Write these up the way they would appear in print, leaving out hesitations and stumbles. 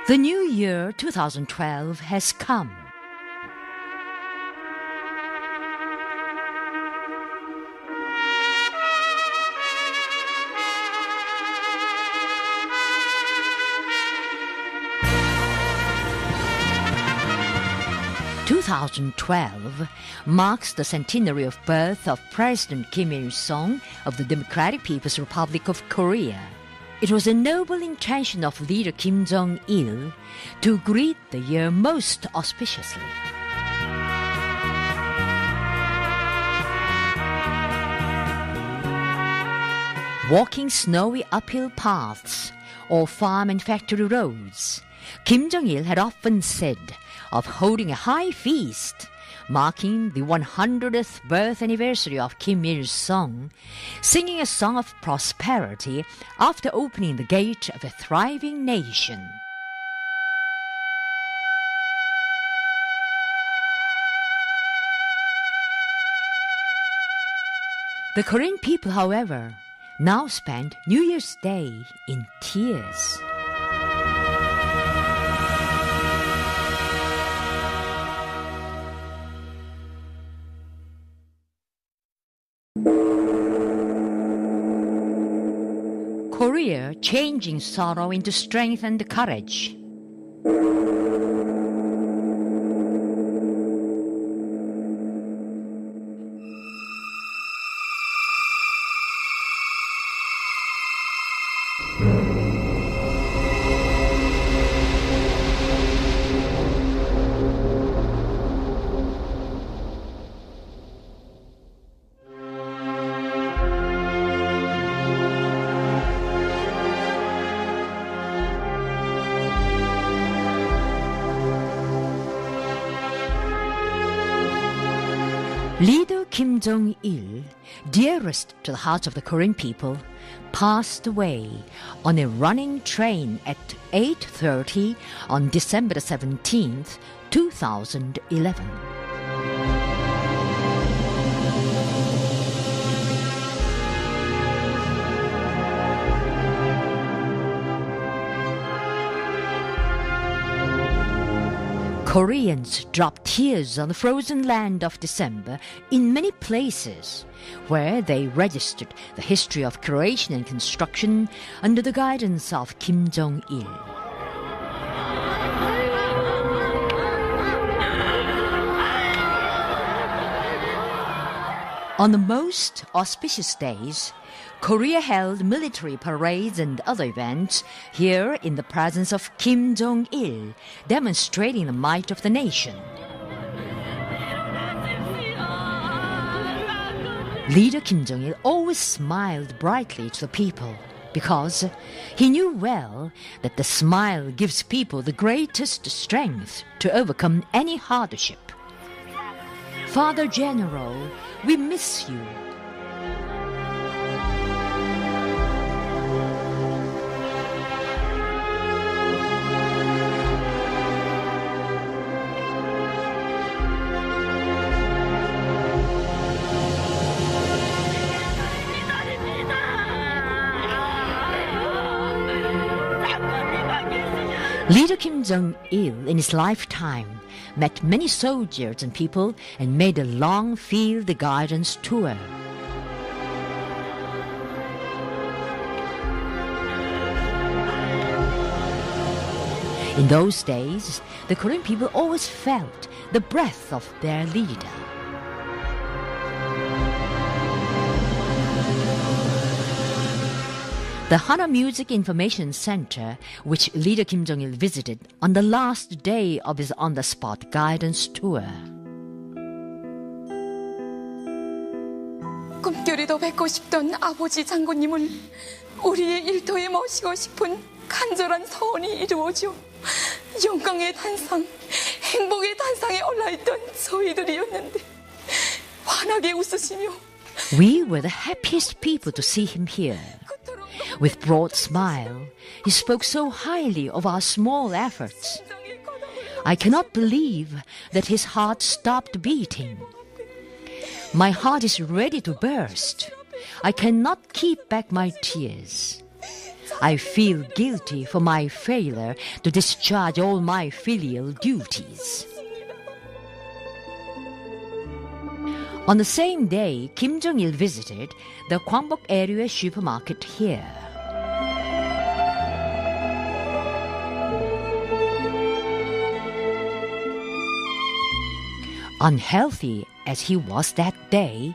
The new year 2012 has come. (2012) marks the centenary of birth of President Kim Il-sung of the Democratic People's Republic of Korea. It was a noble intention of leader Kim Jong-il to greet the year most auspiciously. Walking snowy uphill paths or farm and factory roads, Kim Jong-il had often said of holding a high feast marking the 100th birth anniversary of Kim Il-sung, singing a song of prosperity after opening the gate of a thriving nation. The Korean people, however, now spend New Year's Day in tears. Korea changing sorrow into strength and courage. Leader Kim Jong-il, dearest to the hearts of the Korean people, passed away on a running train at 8:30 on December 17th, 2011. Koreans dropped tears on the frozen land of December in many places, where they registered the history of creation and construction under the guidance of Kim Jong-il. On the most auspicious days, Korea held military parades and other events here in the presence of Kim Jong-il, demonstrating the might of the nation. Leader Kim Jong-il always smiled brightly to the people because he knew well that the smile gives people the greatest strength to overcome any hardship. Father General, we miss you. Leader Kim Jong-il in his lifetime met many soldiers and people and made a long field guidance tour. In those days, the Korean people always felt the breath of their leader. The Hana Music Information Center, which leader Kim Jong-il visited on the last day of his on-the-spot guidance tour. 꿈결이도 뵙고 싶던 아버지 장군님을 우리의 일터에 모시고 싶은 간절한 소원이 이루어져 영광의 단상, 행복의 단상에 올라있던 저희들이었는데 환하게 웃으시며 We were the happiest people to see him here. With broad smile, he spoke so highly of our small efforts. I cannot believe that his heart stopped beating. My heart is ready to burst. I cannot keep back my tears. I feel guilty for my failure to discharge all my filial duties. On the same day, Kim Jong-il visited the Kwangbok area supermarket here. Unhealthy as he was that day,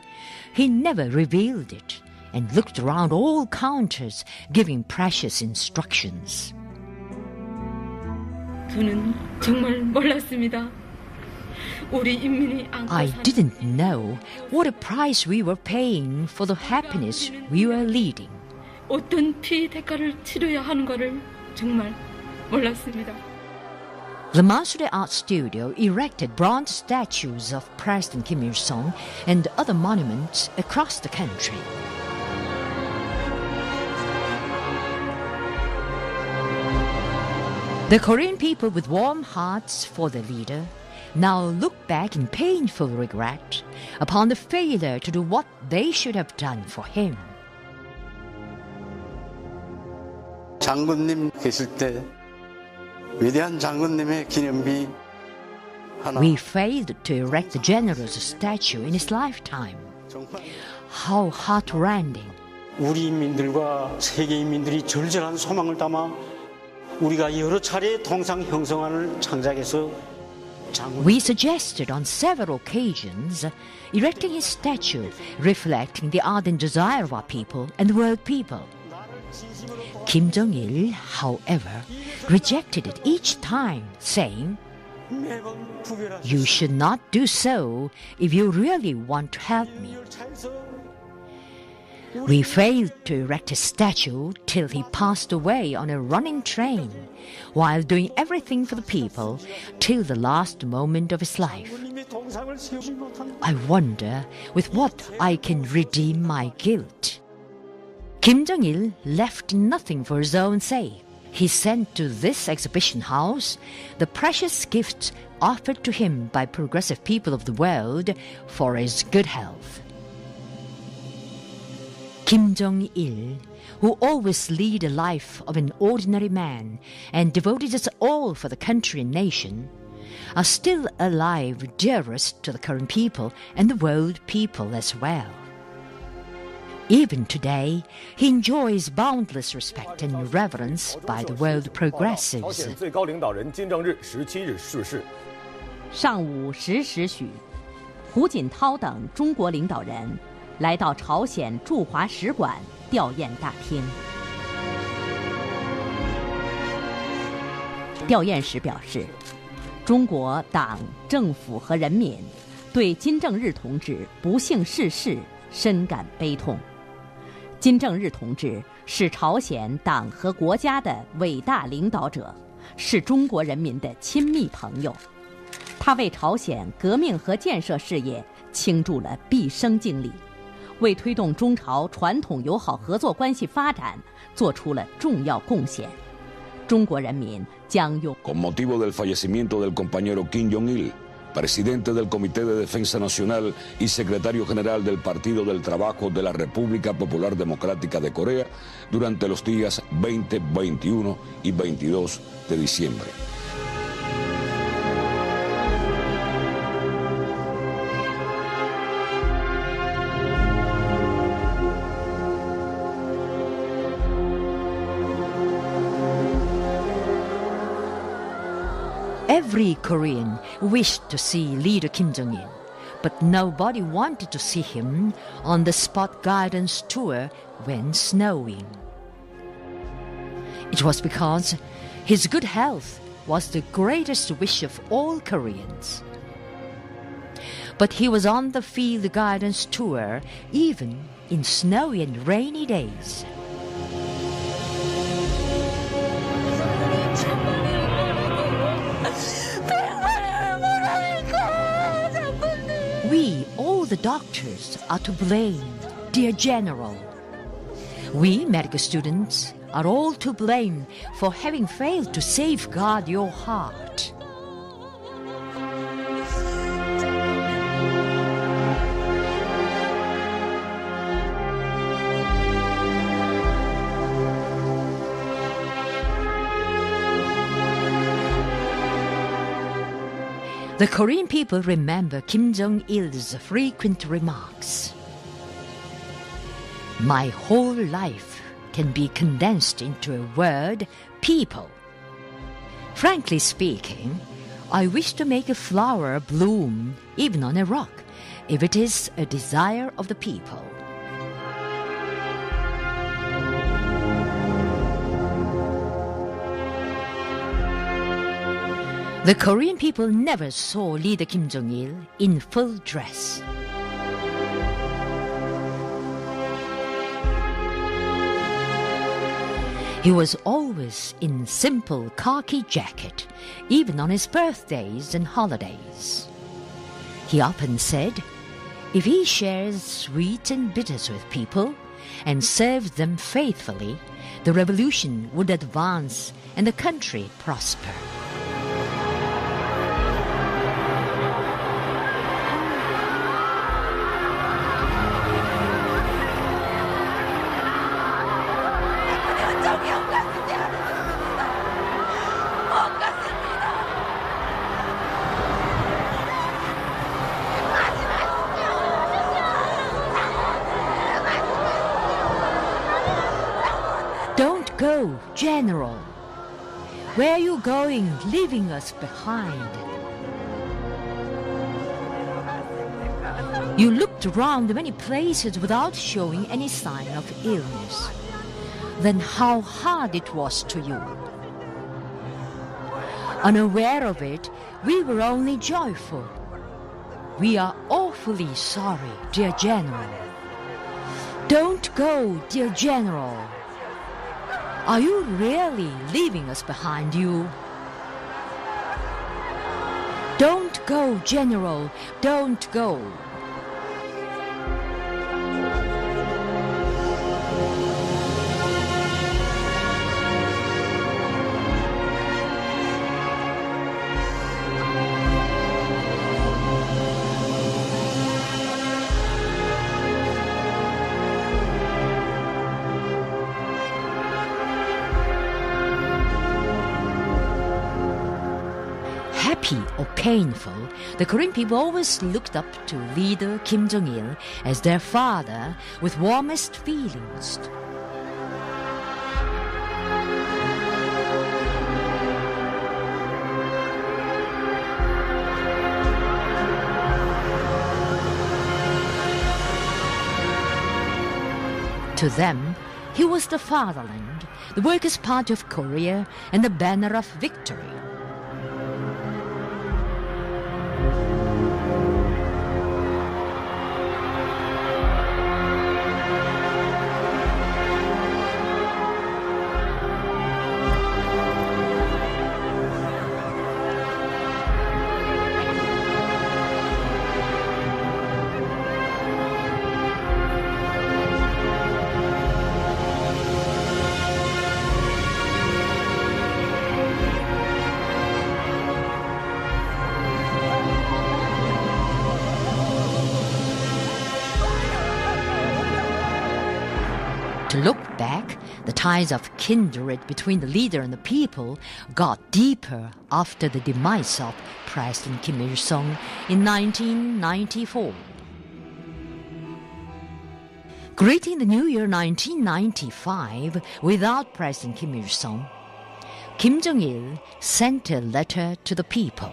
he never revealed it and looked around all counters, giving precious instructions. 저는 정말 몰랐습니다. 우리 인민이 I didn't know what a price we were paying for the happiness we were leading. 어떤 피 대가를 치러야 하는가를 정말 몰랐습니다. The Masure Art Studio erected bronze statues of President Kim Il-sung and other monuments across the country. The Korean people, with warm hearts for their leader, now look back in painful regret upon the failure to do what they should have done for him. 장군님 계실 때 위대한 장군님의 기념비 하나. We failed to erect the general's statue in his lifetime. How heartrending. 우리 인민들과 세계 인민들이 절절한 소망을 담아 우리가 여러 차례 동상 형성안을 창작해서 We suggested on several occasions erecting his statue, reflecting the ardent desire of our people and the world people. Kim Jong-il, however, rejected it each time, saying, "You should not do so if you really want to help me." We failed to erect his statue till he passed away on a running train, while doing everything for the people till the last moment of his life. I wonder with what I can redeem my guilt. Kim Jong-il left nothing for his own sake. He sent to this exhibition house the precious gifts offered to him by progressive people of the world for his good health. Kim Jong-il, who always led a life of an ordinary man and devoted us all for the country and nation, are still alive, dearest to the current people and the world people as well. Even today, he enjoys boundless respect and reverence by the world progressives. 上午10时许，胡锦涛等中国领导人来到朝鲜驻华使馆吊唁大厅。吊唁时表示，中国党、政府和人民对金正日同志不幸逝世深感悲痛。金正日同志是朝鲜党和国家的伟大领导者，是中国人民的亲密朋友。他为朝鲜革命和建设事业倾注了毕生精力，为推动中朝传统友好合作关系发展做出了重要贡献。中国人民将用 Con motivo del fallecimiento del compañero Kim Jong-il, presidente del Comité de Defensa Nacional y secretario general del Partido del Trabajo de la República Popular Democrática de Corea, durante los días 20, 21 y 22 de diciembre. Every Korean wished to see leader Kim Jong-il, but nobody wanted to see him on the spot guidance tour when snowing. It was because his good health was the greatest wish of all Koreans. But he was on the field guidance tour even in snowy and rainy days. We, all the doctors, are to blame, dear General. We, medical students, are all to blame for having failed to safeguard your heart. The Korean people remember Kim Jong-il's frequent remarks. My whole life can be condensed into a word, people. Frankly speaking, I wish to make a flower bloom even on a rock, if it is a desire of the people. The Korean people never saw leader Kim Jong-il in full dress. He was always in simple khaki jacket, even on his birthdays and holidays. He often said, if he shares sweet and bitters with people and serves them faithfully, the revolution would advance and the country prosper. Don't go, General. Where are you going, leaving us behind? You looked around many places without showing any sign of illness. Then how hard it was to you. Unaware of it, we were only joyful. We are awfully sorry, dear General. Don't go, dear General. Are you really leaving us behind you? Don't go, General, don't go. Happy or painful, the Korean people always looked up to leader Kim Jong-il as their father with warmest feelings. To them, he was the fatherland, the Workers' Party of Korea, and the banner of victory. To look back, the ties of kindred between the leader and the people got deeper after the demise of President Kim Il-sung in 1994. Greeting the New Year 1995 without President Kim Il-sung, Kim Jong-il sent a letter to the people.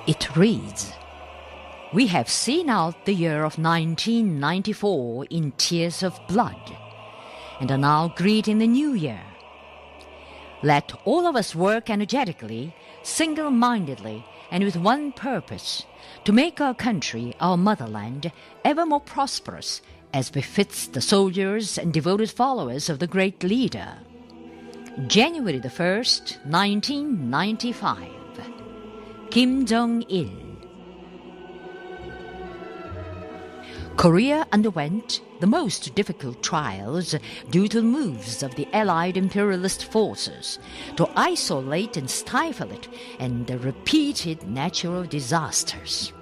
It reads, "We have seen out the year of 1994 in tears of blood, and are now greeting the new year. Let all of us work energetically, single-mindedly, and with one purpose, to make our country, our motherland, ever more prosperous, as befits the soldiers and devoted followers of the great leader." January the 1st, 1995. Kim Jong-il. Korea underwent the most difficult trials due to the moves of the Allied imperialist forces to isolate and stifle it, and the repeated natural disasters.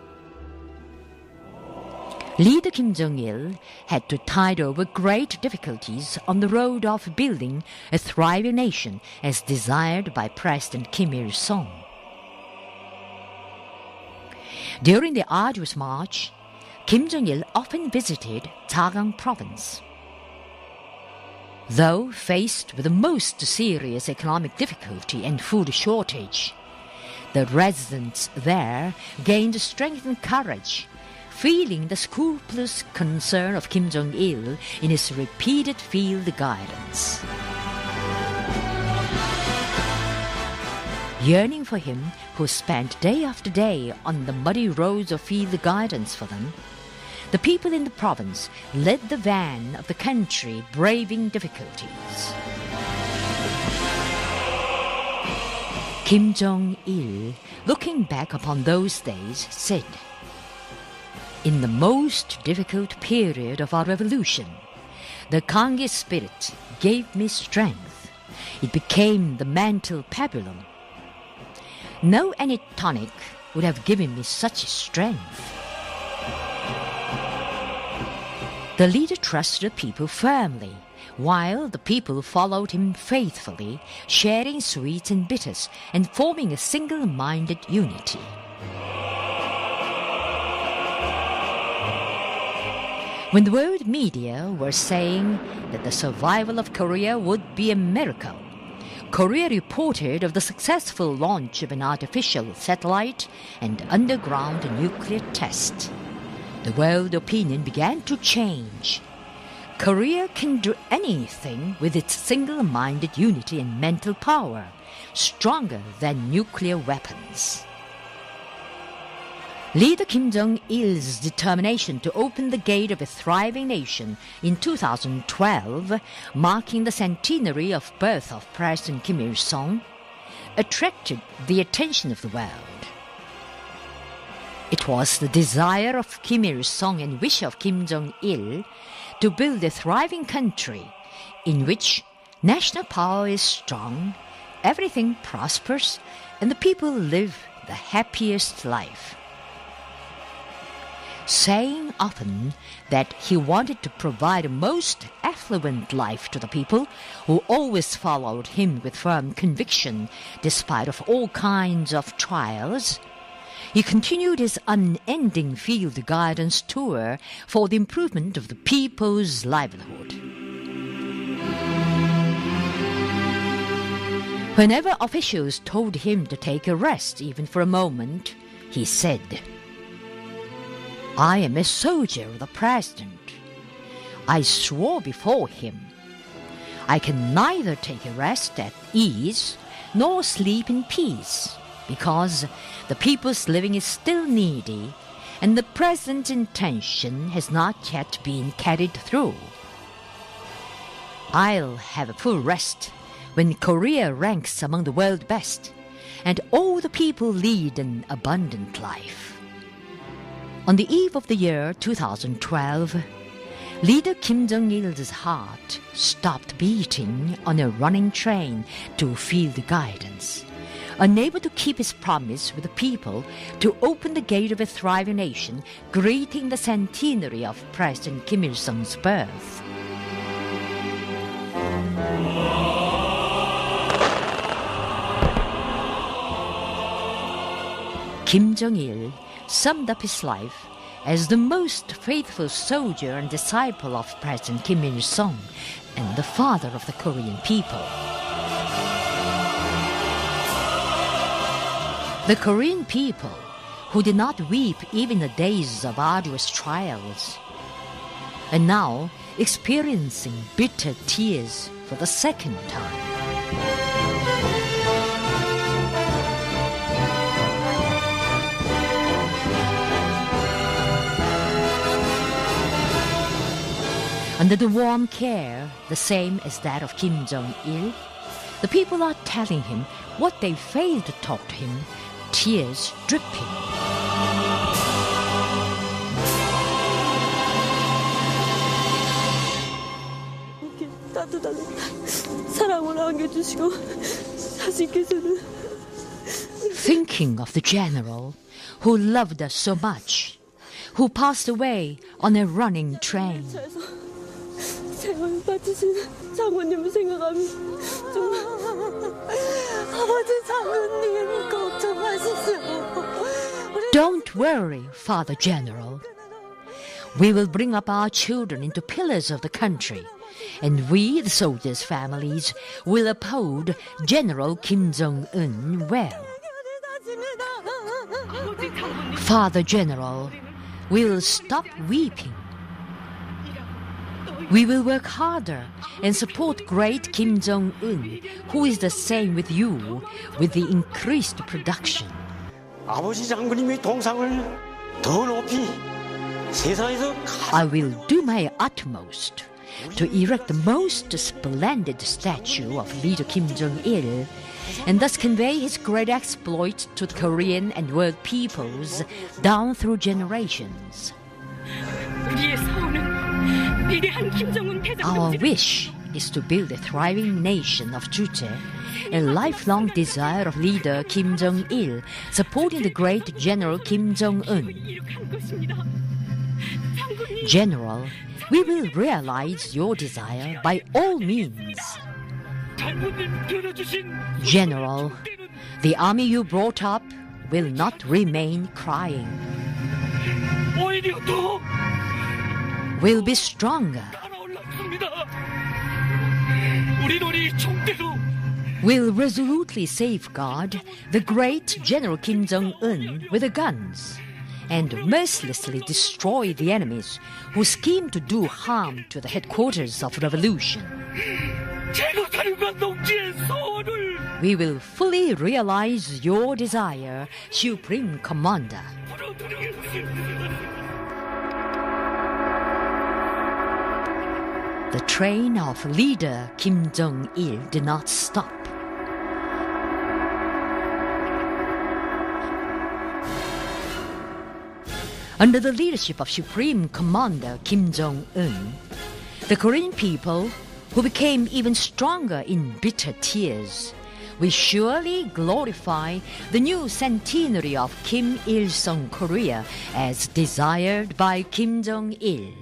Leader Kim Jong-il had to tide over great difficulties on the road of building a thriving nation as desired by President Kim Il-sung. During the arduous march, Kim Jong-il often visited Chagang province. Though faced with the most serious economic difficulty and food shortage, the residents there gained strength and courage, feeling the scrupulous concern of Kim Jong-il in his repeated field guidance. Yearning for him who spent day after day on the muddy roads of field guidance for them, the people in the province led the van of the country braving difficulties. Kim Jong-il, looking back upon those days, said, "In the most difficult period of our revolution, the Ganges spirit gave me strength. It became the mental pabulum. No any tonic would have given me such strength." The leader trusted the people firmly, while the people followed him faithfully, sharing sweets and bitters and forming a single-minded unity. When the world media were saying that the survival of Korea would be a miracle, Korea reported of the successful launch of an artificial satellite and underground nuclear test. The world opinion began to change. Korea can do anything with its single-minded unity and mental power, stronger than nuclear weapons. Leader Kim Jong-il's determination to open the gate of a thriving nation in 2012, marking the centenary of birth of President Kim Il-sung, attracted the attention of the world. It was the desire of Kim Il-sung and wish of Kim Jong-il to build a thriving country in which national power is strong, everything prospers, and the people live the happiest life. Saying often that he wanted to provide a most affluent life to the people who always followed him with firm conviction despite of all kinds of trials, he continued his unending field guidance tour for the improvement of the people's livelihood. Whenever officials told him to take a rest even for a moment, he said, "I am a soldier of the president. I swore before him. I can neither take a rest at ease nor sleep in peace, because the people's living is still needy and the president's intention has not yet been carried through. I'll have a full rest when Korea ranks among the world best and all the people lead an abundant life." On the eve of the year 2012, Leader Kim Jong-il's heart stopped beating on a running train to field guidance, unable to keep his promise with the people to open the gate of a thriving nation, greeting the centenary of President Kim Il-sung's birth. Kim Jong-il summed up his life as the most faithful soldier and disciple of President Kim Il-sung and the father of the Korean people. The Korean people, who did not weep even in the days of arduous trials, are now experiencing bitter tears for the second time. Under the warm care, the same as that of Kim Jong-il, the people are telling him what they failed to talk to him, tears dripping. 이렇게 따뜻한 사랑을 안겨주시고 사신께서는 Thinking of the general who loved us so much, who passed away on a running train. 세월 바치신 장모님을 생각하면 정말 아버지 장모님 걱정 마시죠. Don't worry, Father General. We will bring up our children into pillars of the country, and we, the soldiers' families, will uphold General Kim Jong-un well. Father General, we will stop weeping. We will work harder and support great Kim Jong-un, who is the same with you, with the increased production. 아버지 장군님의 동상을 더 높이 세상에서 I will do my utmost to erect the most splendid statue of leader Kim Jong-il and thus convey his great exploit to the Korean and world peoples down through generations. 우리의 서울은 위대한 김정은 대장 Our wish is to build a thriving nation of Juche, a lifelong desire of leader Kim Jong-il, supporting the great General Kim Jong-un. 이룩한 것입니다. 장군님, General, we will realize your desire by all means. 장군님 들어주신 General, the army you brought up will not remain crying. 오히려 더 Will be stronger. 날아올랐습니다. 우리 놀이 총대로 Will resolutely safeguard the great General Kim Jong-un with the guns and mercilessly destroy the enemies who scheme to do harm to the headquarters of revolution. 제거사령관 동지의 소원을 We will fully realize your desire, Supreme Commander. 풀어드리겠습니다. The train of leader Kim Jong-il did not stop. Under the leadership of Supreme Commander Kim Jong-un, the Korean people, who became even stronger in bitter tears, will surely glorify the new centenary of Kim Il-sung Korea as desired by Kim Jong-il.